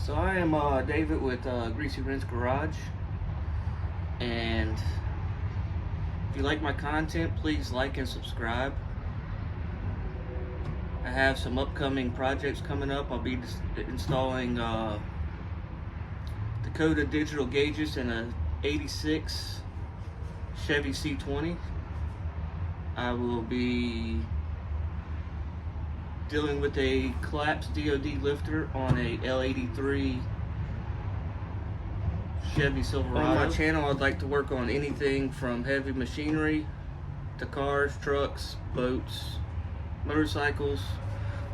So I am David with Greasy Wrench Garage, and if you like my content, please like and subscribe. I have some upcoming projects coming up. I'll be installing Dakota digital gauges in a 86 Chevy C20. I will be dealing with a collapsed DOD lifter on a L83 Chevy Silverado. On my channel, I'd like to work on anything from heavy machinery to cars, trucks, boats, motorcycles,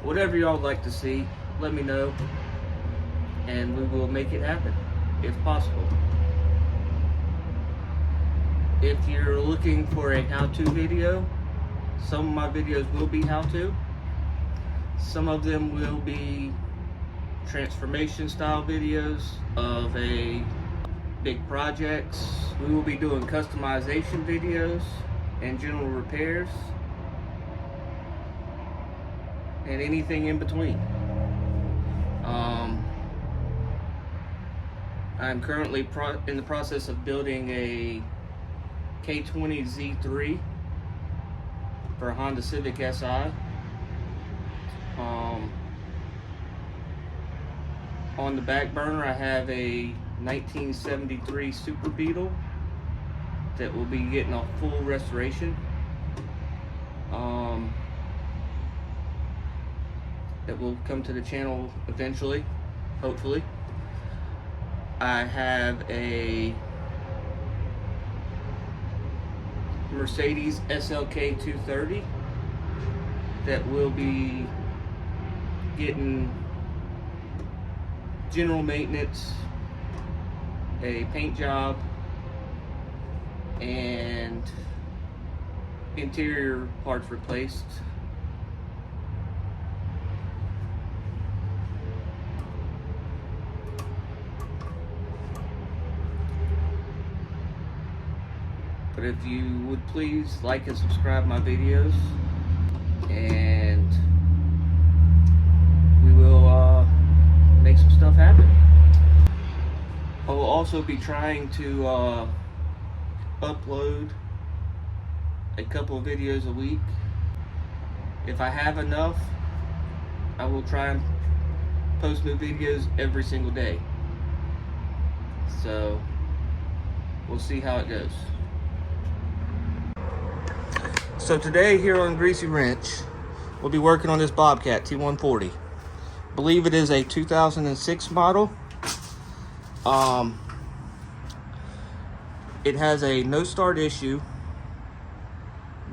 whatever y'all like to see. Let me know, and we will make it happen if possible. If you're looking for a how-to video, some of my videos will be how-to. Some of them will be transformation style videos of a big projects. We will be doing customization videos and general repairs and anything in between. I'm currently in the process of building a K20 Z3 for a Honda Civic Si. On the back burner, I have a 1973 Super Beetle that will be getting a full restoration. That will come to the channel eventually, hopefully. I have a Mercedes SLK 230 that will be getting general maintenance, a paint job, and interior parts replaced. But if you would please like and subscribe my videos, and we will make some stuff happen. I will also be trying to upload a couple of videos a week. If I have enough, I will try and post new videos every single day. So we'll see how it goes. So today here on Greasy Wrench, we'll be working on this Bobcat T140. I believe it is a 2006 model. It has a no start issue,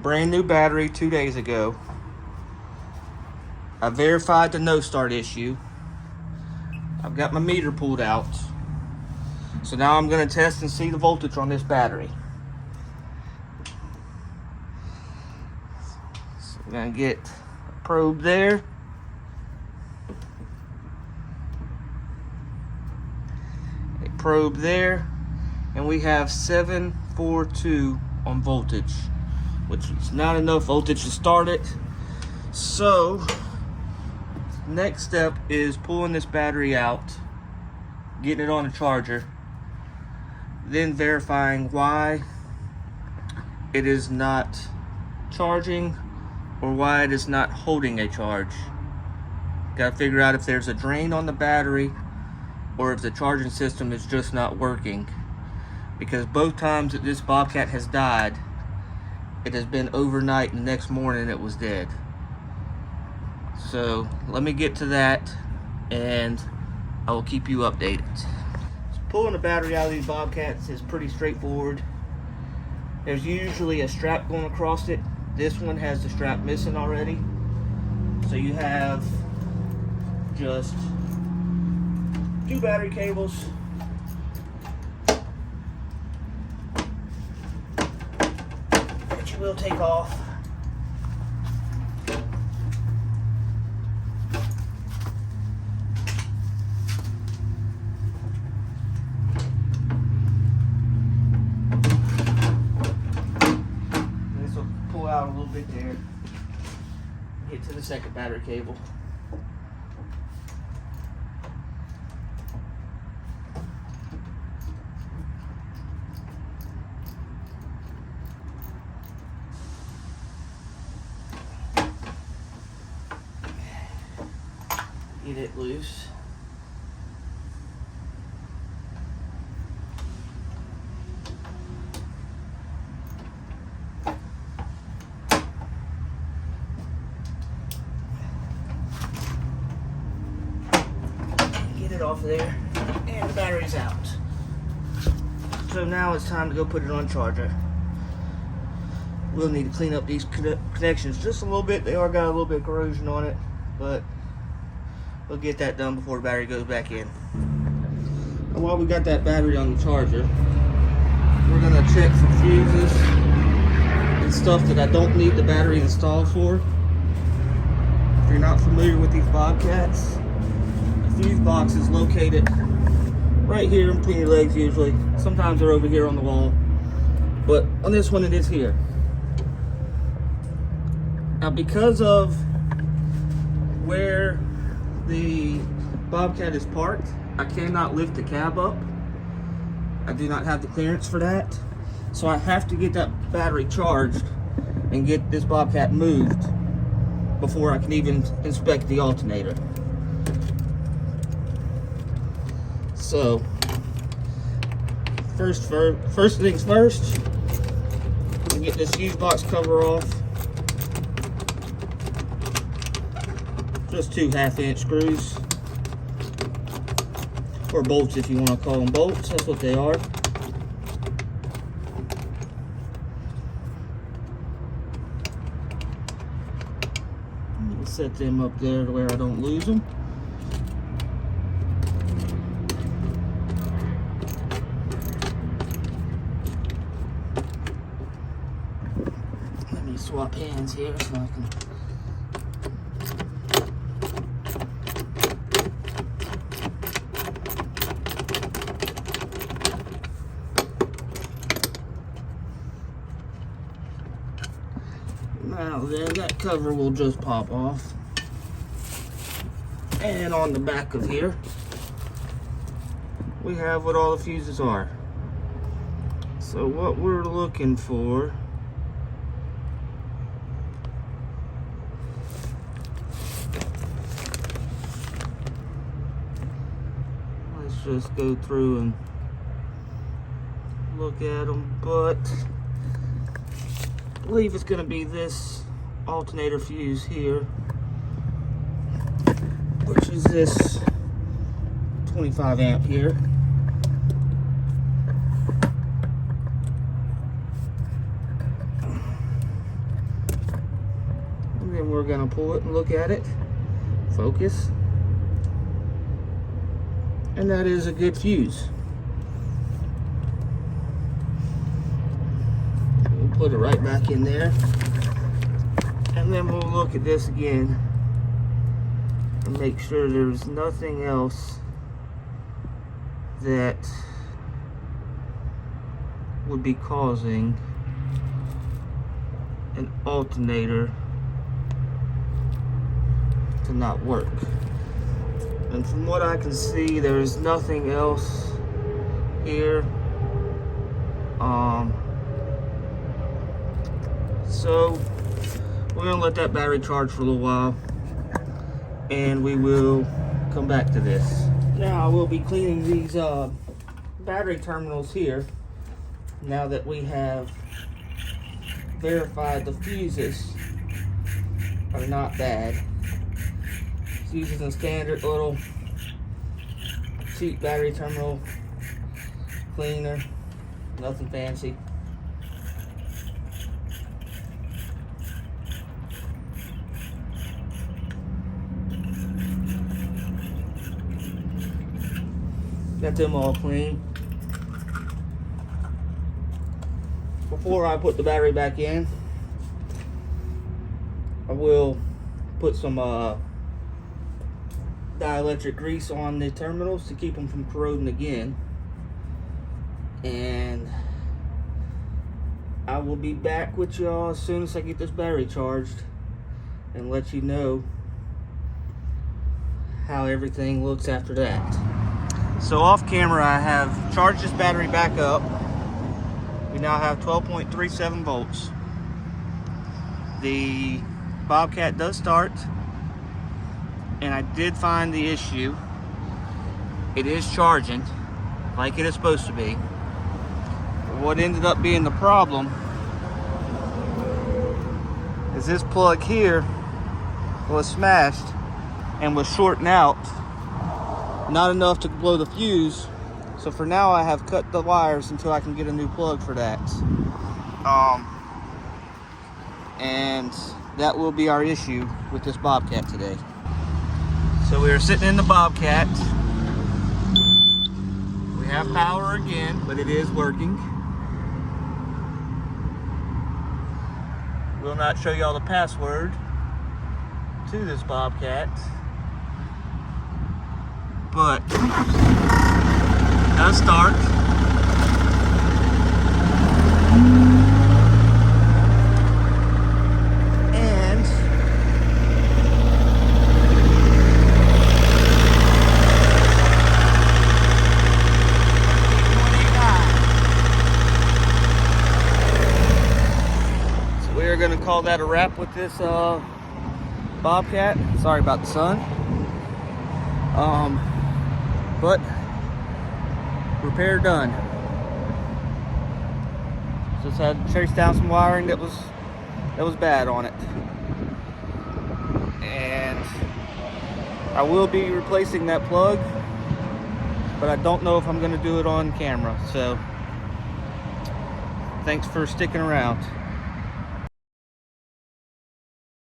brand new battery 2 days ago. I verified the no start issue. I've got my meter pulled out. So now I'm going to test and see the voltage on this battery. So I'm going to get a probe there. Probe there, and we have 742 on voltage, which is not enough voltage to start it. So next step is pulling this battery out, getting it on a charger, then verifying why it is not charging or why it is not holding a charge. Got to figure out if there's a drain on the battery or if the charging system is just not working, because both times that this Bobcat has died, it has been overnight and the next morning it was dead. So let me get to that and I will keep you updated. So pulling the battery out of these Bobcats is pretty straightforward. There's usually a strap going across it. This one has the strap missing already. So you have just 2 battery cables, that you will take off. This will pull out a little bit there. Get to the second battery cable. get it loose. Get it off there, and the battery's out. So now it's time to go put it on charger. We'll need to clean up these connections just a little bit. They are got a little bit of corrosion on it, but we'll get that done before the battery goes back in. And while we got that battery on the charger, we're gonna check for fuses and stuff that I don't need the battery installed for. If you're not familiar with these Bobcats, the fuse box is located right here in between your legs usually. Sometimes they're over here on the wall, but on this one it is here. Now, because of where the Bobcat is parked, I cannot lift the cab up. I do not have the clearance for that. So I have to get that battery charged and get this Bobcat moved before I can even inspect the alternator. So, first things first, get this fuse box cover off. Just 2 1/2-inch screws, or bolts if you want to call them bolts. That's what they are. I'll set them up there to where I don't lose them. Let me swap hands here so I can. Now then, that cover will just pop off. And on the back of here, we have what all the fuses are. So what we're looking for, let's just go through and look at them, but I believe it's going to be this alternator fuse here, which is this 25 amp here. And then we're going to pull it and look at it. Focus. And that is a good fuse. Put it right back in there, and then we'll look at this again and make sure there's nothing else that would be causing an alternator to not work. And from what I can see, there's nothing else here. So we're gonna let that battery charge for a little while, and we will come back to this. Now we'll be cleaning these battery terminals here, now that we have verified the fuses are not bad. It's using a standard little cheap battery terminal cleaner, nothing fancy. Got them all clean. Before I put the battery back in, I will put some dielectric grease on the terminals to keep them from corroding again. And I will be back with y'all as soon as I get this battery charged and let you know how everything looks after that. So off camera, I have charged this battery back up. We now have 12.37 volts. The Bobcat does start. and I did find the issue. It is charging like it is supposed to be. What ended up being the problem is this plug here was smashed and was shorting out, not enough to blow the fuse. So for now I have cut the wires until I can get a new plug for that. And that will be our issue with this Bobcat today. So we are sitting in the Bobcat. We have power again, but it is working. Will not show y'all the password to this Bobcat, but it does start. We're gonna call that a wrap with this Bobcat. Sorry about the sun. But repair done. Just had to trace down some wiring that was bad on it. And I will be replacing that plug, but I don't know if I'm gonna do it on camera. So thanks for sticking around.